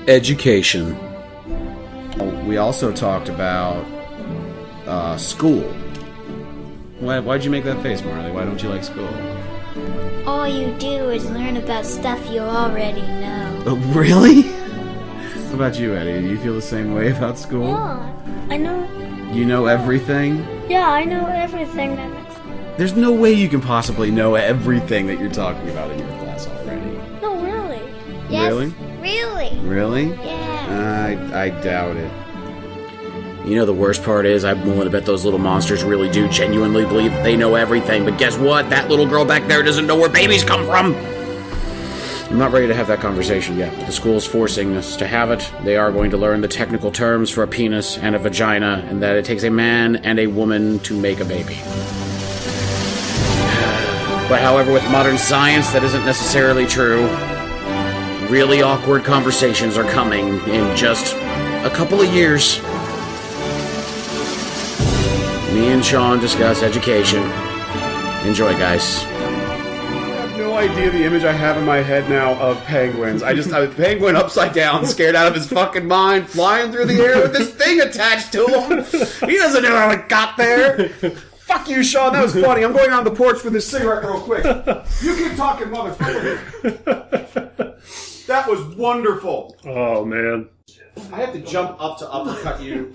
education. We also talked about school. Why'd you make that face, Marley? Why don't you like school? All you do is learn about stuff you already know. Oh, really? What about you, Eddie? Do you feel the same way about school? Yeah, I know. You know everything? Yeah, I know everything that makes... There's no way you can possibly know everything that you're talking about in your class already. No, really. Yes, Really? Really. Really? Yeah. I doubt it. You know, the worst part is I'm willing to bet those little monsters really do genuinely believe that they know everything, but guess what? That little girl back there doesn't know where babies come from! I'm not ready to have that conversation yet, but the school's forcing us to have it. They are going to learn the technical terms for a penis and a vagina, and that it takes a man and a woman to make a baby. But however, with modern science, that isn't necessarily true. Really awkward conversations are coming in just a couple of years. Me and Shawn discuss education. Enjoy, guys. I have no idea the image I have in my head now of penguins. I penguin upside down, scared out of his fucking mind, flying through the air with this thing attached to him. He doesn't know how it got there. Fuck you, Shawn. That was funny. I'm going on the porch for this cigarette real quick. You keep talking, motherfucker. That was wonderful. Oh, man. I have to jump up to uppercut you.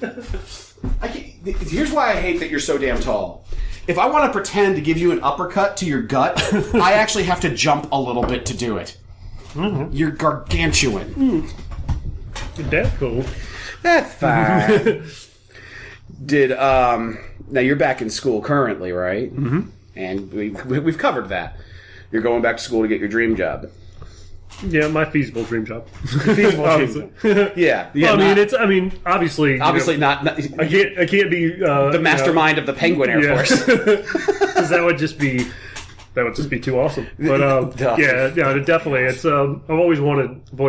Here's why I hate that you're so damn tall. If I want to pretend to give you an uppercut to your gut, I actually have to jump a little bit to do it. Mm-hmm. You're gargantuan. That's cool. That's fine. Now you're back in school currently, right? Mm-hmm. And we've covered that. You're going back to school to get your dream job. Yeah, my feasible dream job. Feasible dream job. Yeah. Well, obviously not. I can't be the mastermind of the Penguin Air Force. Because that would just be too awesome. But definitely. It's I've always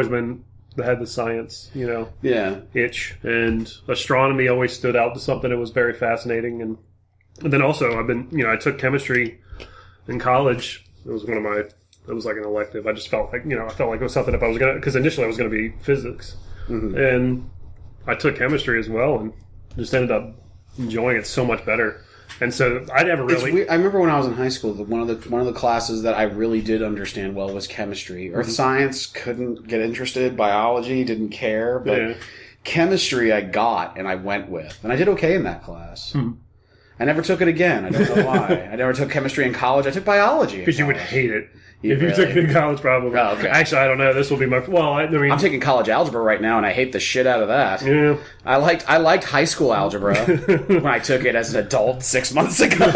been that had the science, itch, and astronomy always stood out to something that was very fascinating. And then also I took chemistry in college. It was it was like an elective. I just felt like, it was something because initially I was going to be physics. Mm-hmm. And I took chemistry as well and just ended up enjoying it so much better. And so I never really... I remember when I was in high school, one of the classes that I really did understand well was chemistry. Earth science, couldn't get interested. Biology, didn't care. But chemistry I got and I went with. And I did okay in that class. Hmm. I never took it again. I don't know why. I never took chemistry in college. I took biology. Because you would hate it. If you took it in college, probably. Oh, okay. Actually, I don't know. This will be my... Well, I'm taking college algebra right now, and I hate the shit out of that. Yeah. I liked high school algebra when I took it as an adult 6 months ago.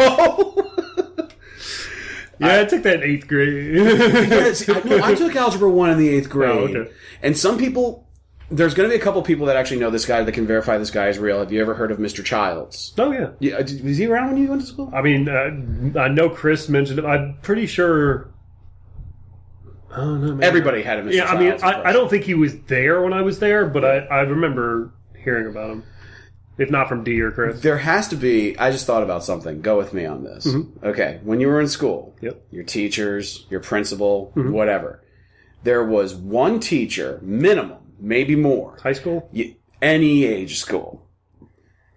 I took that in 8th grade. I took Algebra 1 in the 8th grade. Oh, okay. And some people... There's going to be a couple people that actually know this guy that can verify this guy is real. Have you ever heard of Mr. Childs? Oh, yeah. Was he around when you went to school? I mean, I know Chris mentioned him. I'm pretty sure... I don't know, man. Everybody had a Mr. Childs. I don't think he was there when I was there, but I remember hearing about him. If not from D or Chris. There has to be... I just thought about something. Go with me on this. Mm-hmm. Okay. When you were in school, yep. Your teachers, your principal, mm-hmm. whatever, there was one teacher, minimum, maybe more. High school? Any age school.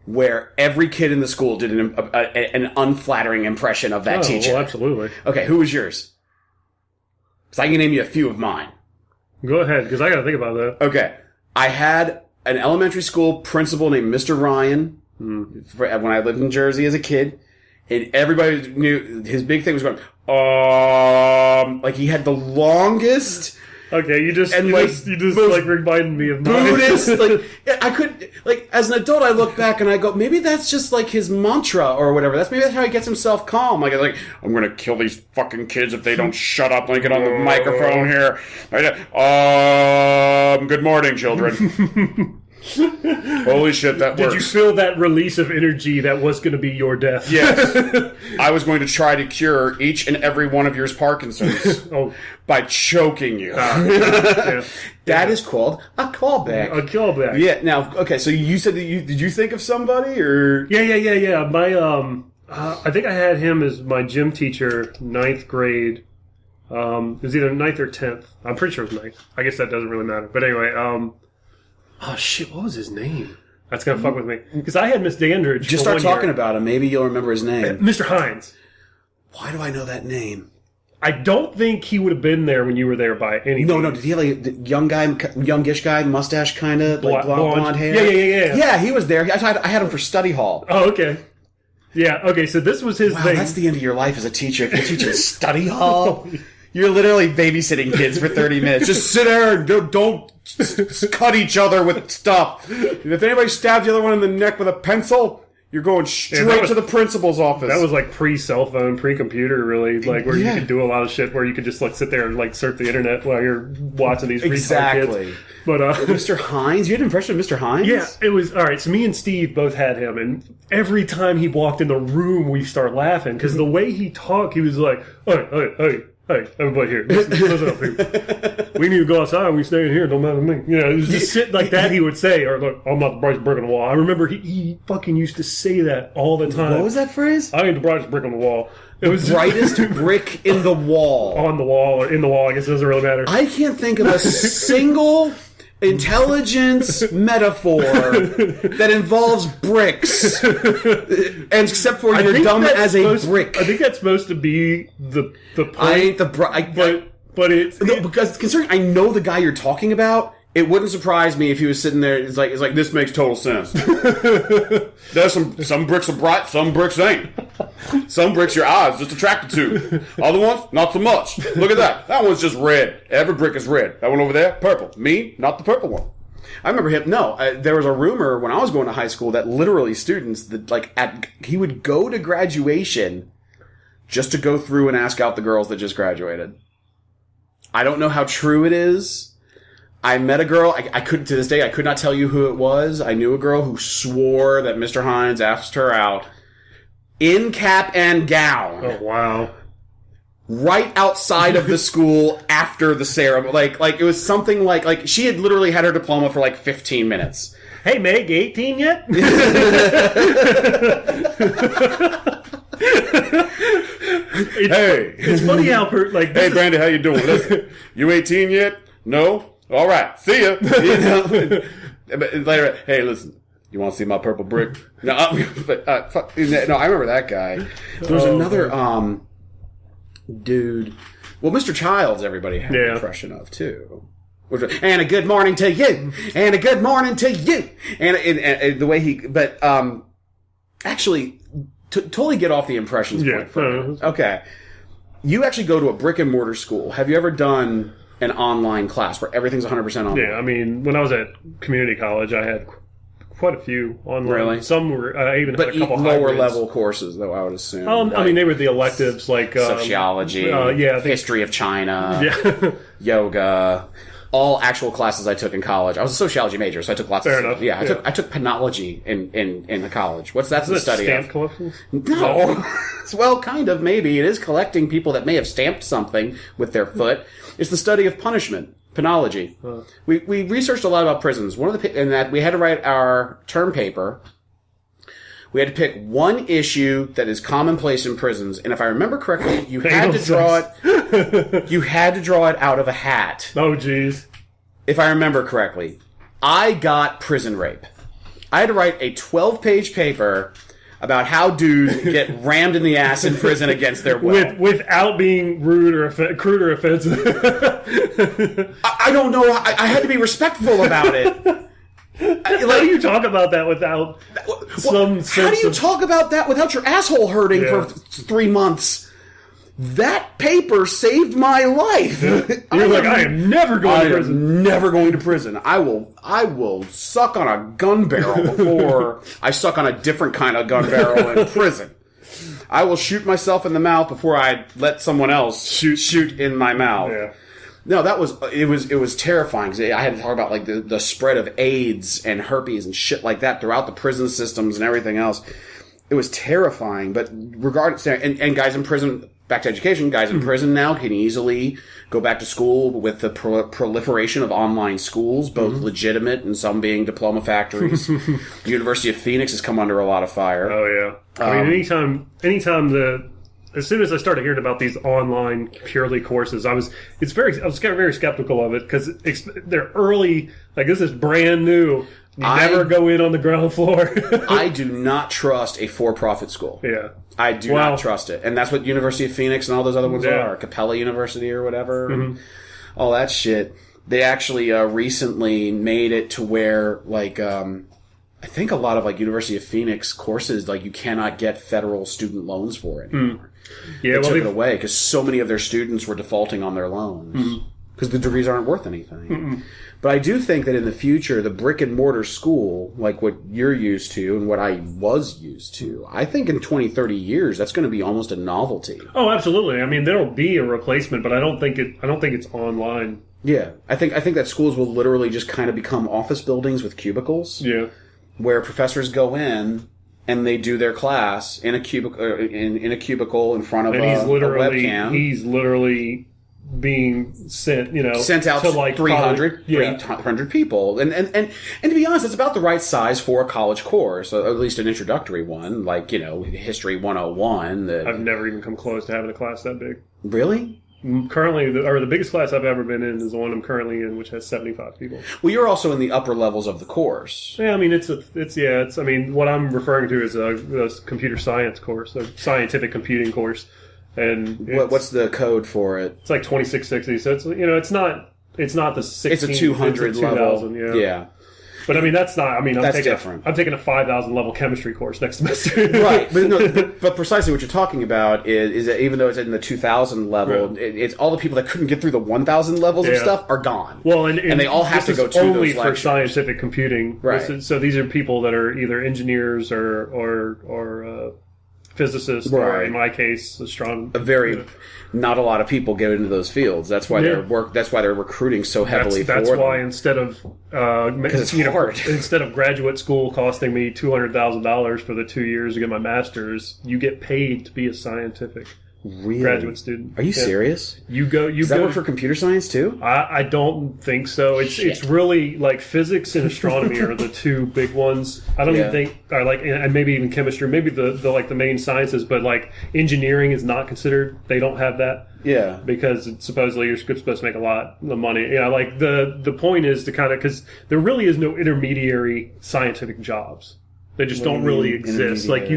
Where every kid in the school did an unflattering impression of that teacher. Well, absolutely. Okay, who was yours? Because I can name you a few of mine. Go ahead, because I got to think about that. Okay. I had an elementary school principal named Mr. Ryan when I lived in Jersey as a kid. And everybody knew his big thing was going, like he had the longest... Okay, you just reminded me of mine. Buddhist, I could, as an adult, I look back and I go, maybe that's just like his mantra or whatever. Maybe that's how he gets himself calm. Like I'm gonna kill these fucking kids if they don't shut up. Let me get on the microphone here. Good morning, children. Holy shit, that works. Did you feel that release of energy that was going to be your death? Yes. I was going to try to cure each and every one of yours Parkinson's by choking you. Yeah. That is called a callback. A callback. Yeah. Now, okay, so you said that did you think of somebody or? Yeah. My, I think I had him as my gym teacher, 9th grade. It was either 9th or 10th. I'm pretty sure it was 9th. I guess that doesn't really matter. But anyway, Oh, shit, what was his name? That's going to fuck with me. Because I had Miss Dandridge. Just start talking about him. Maybe you'll remember his name. Mr. Hines. Why do I know that name? I don't think he would have been there when you were there by any means. No. Did he have like a youngish guy, mustache kind of, like blonde hair? Yeah. Yeah, he was there. I had him for study hall. Oh, okay. Yeah, okay, so this was his thing. That's the end of your life as a teacher. If you're teaching study hall, you're literally babysitting kids for 30 minutes. Just sit there and don't cut each other with stuff. If anybody stabs the other one in the neck with a pencil, you're going straight to the principal's office. That was like pre-cell phone, pre-computer, really, like where you could do a lot of shit where you could just like sit there and like surf the internet while you're watching these retard kids. But Mr. Hines, you had an impression of Mr. Hines? Yeah, it was all right. So me and Steve both had him, and every time he walked in the room, we start laughing because the way he talked, he was like, "Hey, everybody here, listen up here. We need to go outside. We stay in here. Don't matter to me." You know, it was just shit like that he would say, or look, I'm not the brightest brick on the wall. I remember he fucking used to say that all the time. What was that phrase? I ain't the brightest brick on the wall. It was brightest brick in the wall. On the wall or in the wall, I guess it doesn't really matter. I can't think of a single intelligence metaphor that involves bricks, and except for you're dumb as a brick. I think that's supposed to be the point. I ain't the but it's no, because considering I know the guy you're talking about, it wouldn't surprise me if he was sitting there. It's like this makes total sense. There's some bricks are bright, some bricks ain't. Some bricks your eyes just attracted to. Other ones, not so much. Look at that. That one's just red. Every brick is red. That one over there, purple. Me, not the purple one. I remember him. No, there was a rumor when I was going to high school that literally students that he would go to graduation just to go through and ask out the girls that just graduated. I don't know how true it is. I met a girl, I couldn't, to this day, I could not tell you who it was. I knew a girl who swore that Mr. Hines asked her out in cap and gown. Oh, wow. Right outside of the school after the ceremony. Like it was something like she had literally had her diploma for like 15 minutes. Hey, Meg, 18 yet? It's funny how hey, Brandy, how you doing? Listen, you 18 yet? No? All right, see ya. Later, hey, listen, you want to see my purple brick? No, I remember that guy. There was another dude. Well, Mr. Childs, everybody had an impression of too. And a good morning to you, and a good morning to you, and the way he, but actually, totally get off the impressions point for a minute. Okay, you actually go to a brick and mortar school. Have you ever done an online class where everything's 100% online? Yeah, I mean, when I was at community college, I had quite a few online. Really? Some were even had a couple lower hybrids. Level courses, though, I would assume. I mean, they were the electives like sociology, history of China, yoga. All actual classes I took in college. I was a sociology major, so I took lots of stuff. Yeah, I took penology in the college. What's that the study stamp of? Collections? No. Well, kind of, maybe. It is collecting people that may have stamped something with their foot. It's the study of punishment. Penology. We researched a lot about prisons. And that we had to write our term paper. We had to pick one issue that is commonplace in prisons, and if I remember correctly, you had to draw it. You had to draw it out of a hat. Oh, jeez. If I remember correctly, I got prison rape. I had to write a 12-page paper about how dudes get rammed in the ass in prison against their will, without being rude or crude or offensive. I don't know. I had to be respectful about it. How do you talk about that without some sense How do you talk about that without your asshole hurting for 3 months? That paper saved my life. You're like, I am never going to prison. I am never going to prison. I will suck on a gun barrel before I suck on a different kind of gun barrel in prison. I will shoot myself in the mouth before I let someone else shoot in my mouth. Yeah. No, it was terrifying because I had to talk about like the spread of AIDS and herpes and shit like that throughout the prison systems and everything else. It was terrifying, but regardless, and guys in prison, back to education, guys in prison now can easily go back to school with the proliferation of online schools, both legitimate and some being diploma factories. The University of Phoenix has come under a lot of fire. Oh yeah, I mean anytime as soon as I started hearing about these online purely courses, I was very skeptical of it because they're early. Like, this is brand new. You never go in on the ground floor. I do not trust a for-profit school. Yeah. I do not trust it. And that's what University of Phoenix and all those other ones are. Capella University or whatever. Mm-hmm. All that shit. They actually recently made it to where, like, I think a lot of, like, University of Phoenix courses, like, you cannot get federal student loans for it anymore. Yeah, they took it away because so many of their students were defaulting on their loans. Because the degrees aren't worth anything. But I do think that in the future, the brick and mortar school, like what you're used to and what I was used to, I think in 20, 30 years, that's going to be almost a novelty. Oh, absolutely. I mean, there'll be a replacement, but I don't think it's online. Yeah. I think that schools will literally just kind of become office buildings with cubicles. Yeah. Where professors go in and they do their class in a cubicle in a cubicle in front of a webcam. He's literally being sent out to like 300 people. And to be honest, it's about the right size for a college course, or at least an introductory one, like, History 101. I've never even come close to having a class that big. Really? Currently, the biggest class I've ever been in is the one I'm currently in, which has 75 people. Well, you're also in the upper levels of the course. Yeah, I mean, what I'm referring to is a computer science course, a scientific computing course. And what's the code for it? It's like 2660. So it's not the 16. It's a 200 level. Yeah. But I mean, that's not. I mean, I'm taking a 5,000 level chemistry course next semester. Right, but precisely what you're talking about is that even though it's in the 2,000 level, it's all the people that couldn't get through the 1,000 levels of stuff are gone. Well, and they all have to go to only those lectures. For scientific computing. Right. So these are people that are either engineers or physicists, or in my case, astronomers. Not a lot of people get into those fields. That's why That's why they're recruiting so heavily. That's why instead of it's hard. Instead of graduate school costing me $200,000 for the 2 years to get my master's, you get paid to be a scientific graduate student. Are you serious? Does that work for computer science too? I don't think so. It's really like physics and astronomy are the two big ones. I don't even think, or like, and maybe even chemistry, maybe the main sciences, but like engineering is not considered. They don't have that. Yeah. Because supposedly you're supposed to make a lot of money. Yeah, like the point is to kind of, because there really is no intermediary scientific jobs. They just don't really exist. Like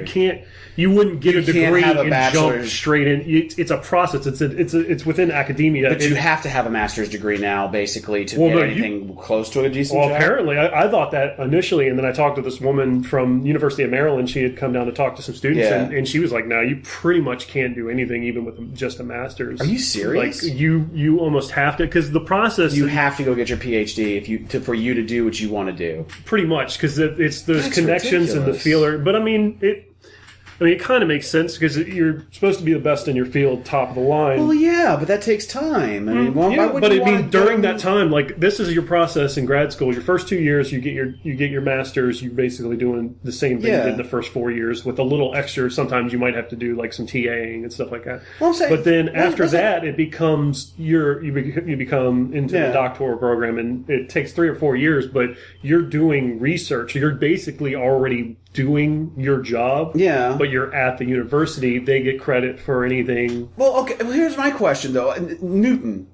you wouldn't get a degree and jump straight in. It's a process. It's within academia. But you have to have a master's degree now, basically, to get anything close to a decent job. Well, apparently, I thought that initially, and then I talked to this woman from University of Maryland. She had come down to talk to some students, and she was like, "No, you pretty much can't do anything, even with just a master's." Are you serious? Like you almost have to, because the process. You have to go get your PhD for you to do what you want to do. Pretty much, because it's those connections. And the feeler, but I mean, it kind of makes sense because you're supposed to be the best in your field, top of the line. Well, yeah, but that takes time. I mean, during that time, like this is your process in grad school. Your first 2 years, you get your master's. You're basically doing the same thing you did the first 4 years with a little extra. Sometimes you might have to do like some TAing and stuff like that. Well, I'm saying, but then after that, it becomes you become into the doctoral program, and it takes 3 or 4 years. But you're doing research. You're basically already doing your job, but you're at the university. They get credit for anything. Well, okay. Well, here's my question, though. Newton,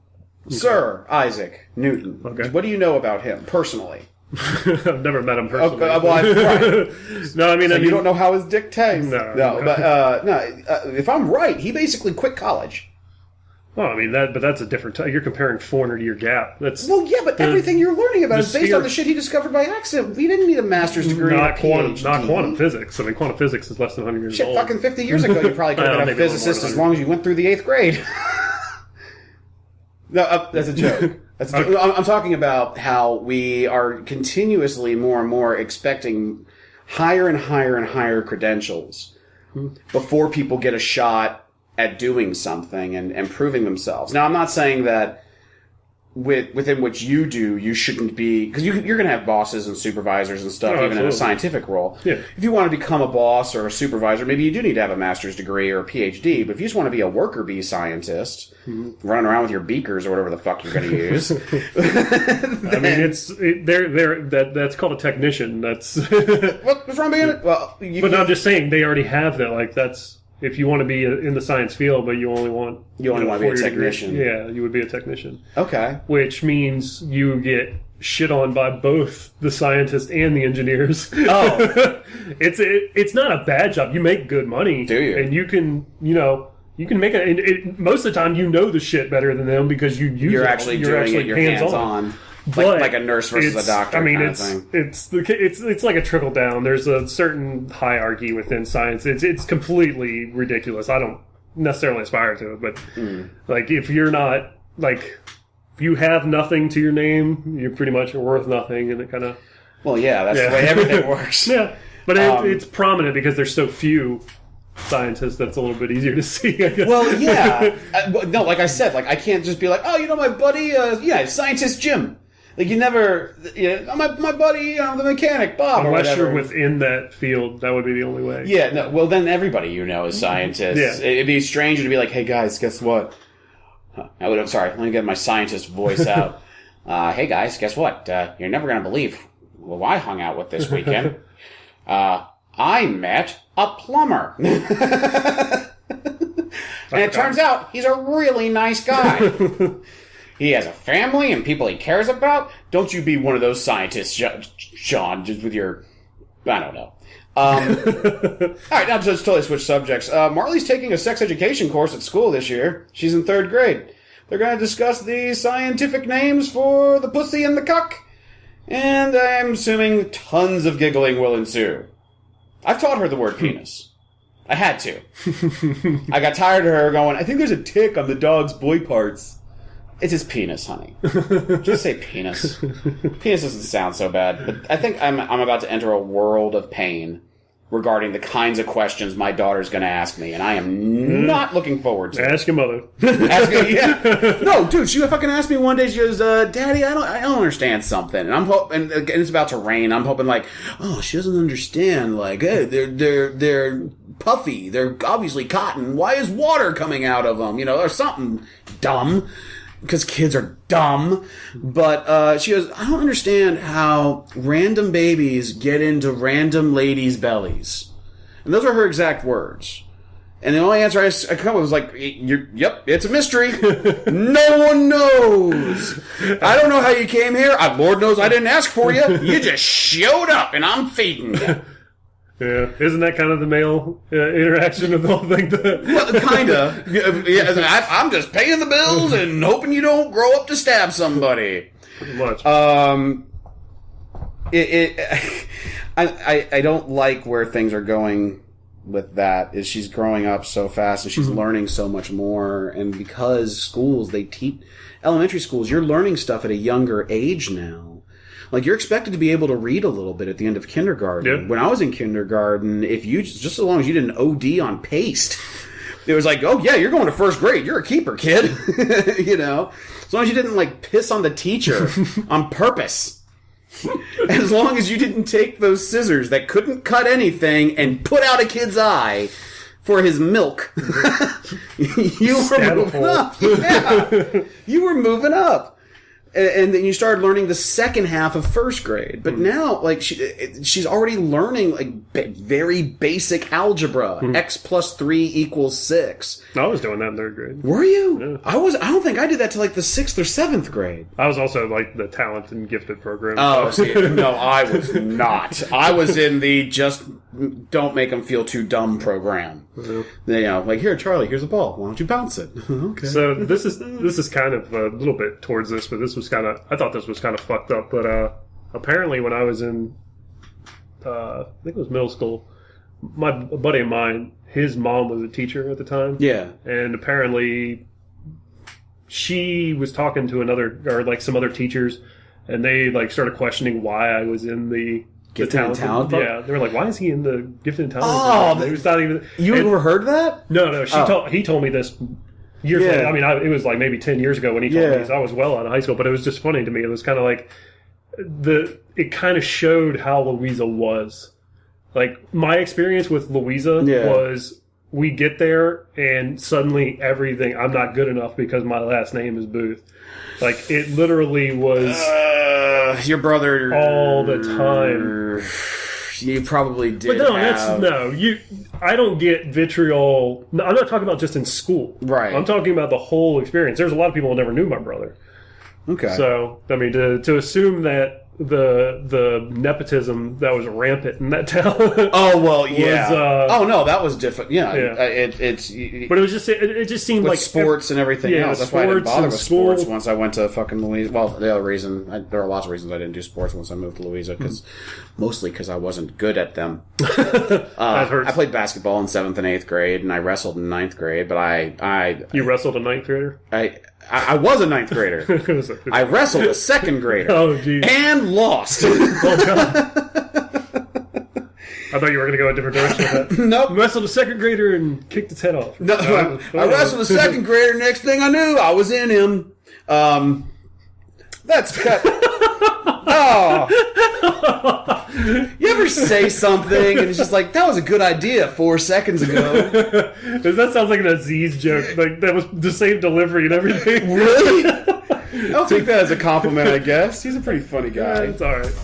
Sir Isaac Newton. Okay. What do you know about him personally? I've never met him personally. Right. No, I mean, you don't know how his dick tastes. No. But if I'm right, he basically quit college. Well, I mean but that's a different time. You're comparing 400-year gap. That's but everything you're learning about is based on the shit he discovered by accident. He didn't need a master's degree. Not quantum physics. I mean, quantum physics is less than 100 years old. Fucking 50 years ago, you probably could have been a physicist as long as you went through the 8th grade. No, that's a joke. I'm talking about how we are continuously more and more expecting higher and higher and higher credentials before people get a shot at doing something and proving themselves. Now, I'm not saying that within what you do, you shouldn't be... Because you're going to have bosses and supervisors and stuff, even in a scientific role. Yeah. If you want to become a boss or a supervisor, maybe you do need to have a master's degree or a PhD. But if you just want to be a worker bee scientist, running around with your beakers or whatever the fuck you're going to use... I mean, that's called a technician. That's... What's wrong being it? Well, I'm just saying, they already have that. Like, that's... if you want to be in the science field, but you only want to be a technician. You would be a technician. Okay. Which means you get shit on by both the scientists and the engineers. Oh. It's not a bad job. You make good money. Do you? And you can, you can make it. Most of the time, you know the shit better than them because you're actually doing it. You're hands-on. Like a nurse versus a doctor. I mean, kind of thing. it's like a trickle down. There's a certain hierarchy within science. It's completely ridiculous. I don't necessarily aspire to it, but like if you're not like if you have nothing to your name, you pretty much are worth nothing, and it kind of. Well, yeah, that's the way everything works. Yeah, but it's prominent because there's so few scientists. That's a little bit easier to see, I guess. Well, yeah. No, like I said, like I can't just be like, oh, my buddy, scientist Jim. Like you never, my buddy, the mechanic Bob. Unless you're within that field, that would be the only way. Yeah, no. Well, then everybody is scientists. Yeah. It'd be strange to be like, hey guys, guess what? Sorry, let me get my scientist voice out. Hey guys, guess what? You're never gonna believe who I hung out with this weekend. I met a plumber. And it turns out he's a really nice guy. He has a family and people he cares about. Don't you be one of those scientists, Shawn, just with your... I don't know. All right, now just totally switch subjects. Marley's taking a sex education course at school this year. She's in 3rd grade. They're going to discuss the scientific names for the pussy and the cuck. And I'm assuming tons of giggling will ensue. I've taught her the word penis. I had to. I got tired of her going, I think there's a tick on the dog's boy parts. It's his penis, honey. Just say penis. Penis doesn't sound so bad, but I think I'm about to enter a world of pain regarding the kinds of questions my daughter's going to ask me, and I am not looking forward to it. Ask your mother. Yeah. No, dude, she fucking asked me one day, she goes, Daddy, I don't understand something. And I'm hoping, and it's about to rain, I'm hoping like, oh, she doesn't understand, like, hey, they're puffy, they're obviously cotton, why is water coming out of them, or something dumb. Because kids are dumb. But she goes, I don't understand how random babies get into random ladies' bellies. And those are her exact words. And the only answer I come up with was like, yep, it's a mystery. No one knows. I don't know how you came here. Lord knows I didn't ask for you. You just showed up and I'm feeding you. Yeah, isn't that kind of the male interaction of the whole thing? Well, kind of. Yeah, I'm just paying the bills and hoping you don't grow up to stab somebody. Pretty much. I don't like where things are going with that. Is she's growing up so fast and she's learning so much more, and because schools, they teach elementary schools, you're learning stuff at a younger age now. Like, you're expected to be able to read a little bit at the end of kindergarten. Yeah. When I was in kindergarten, if you, just as long as you didn't OD on paste, it was like, oh yeah, you're going to 1st grade. You're a keeper, kid. As long as you didn't, like, piss on the teacher on purpose. As long as you didn't take those scissors that couldn't cut anything and put out a kid's eye for his milk, you were moving up. Yeah. You were moving up. And then you started learning the second half of 1st grade. But now, like, she's already learning, like, very basic algebra. X plus 3 equals 6. I was doing that in 3rd grade. Were you? Yeah. I don't think I did that till, like, the 6th or 7th grade. I was also, like, the talent and gifted program. Oh, see, no, I was not. I was in the just don't make them feel too dumb program. Like, here, Charlie, here's a ball. Why don't you bounce it? Okay. So this is kind of a little bit towards this, but I thought this was kind of fucked up. But apparently, when I was in, I think it was middle school, a buddy of mine, his mom was a teacher at the time. Yeah. And apparently, she was talking to some other teachers, and they like started questioning why I was in the Gifted and talented? Yeah, they were like, "Why is he in the gifted and talented?" Oh, it was not even. You ever heard that? No. He told me this years later. I mean, it was like maybe 10 years ago when he told me. So I was well out of high school, but it was just funny to me. It was kind of like it kind of showed how Louisa was. Like, my experience with Louisa was, we get there and suddenly everything, I'm not good enough because my last name is Booth. Like, it literally was your brother all the time. You probably did. But I don't get vitriol. No, I'm not talking about just in school. Right. I'm talking about the whole experience. There's a lot of people who never knew my brother. Okay. So, I mean, to assume that the nepotism that was rampant in that town. Oh well, yeah. No, that was different. Yeah, it's. But it just seemed like sports and everything else. That's why I didn't bother with school. sports once I went to fucking Louisa. Well, the other reason there are lots of reasons I didn't do sports once I moved to Louisa mostly because I wasn't good at them. That hurts. I played basketball in 7th and 8th grade, and I wrestled in 9th grade. But you wrestled a 9th grader? I was a 9th grader. I wrestled a 2nd grader. Oh, geez. And lost. Oh, God. I thought you were going to go a different direction with that. Nope. You wrestled a 2nd grader and kicked his head off. No, I wrestled a 2nd grader. Next thing I knew, I was in him. That's cut. Oh. You ever say something and it's just like, that was a good idea 4 seconds ago? That sounds like an Aziz joke. Like, that was the same delivery and everything. Really? I'll take that as a compliment, I guess. He's a pretty funny guy. Yeah, it's alright.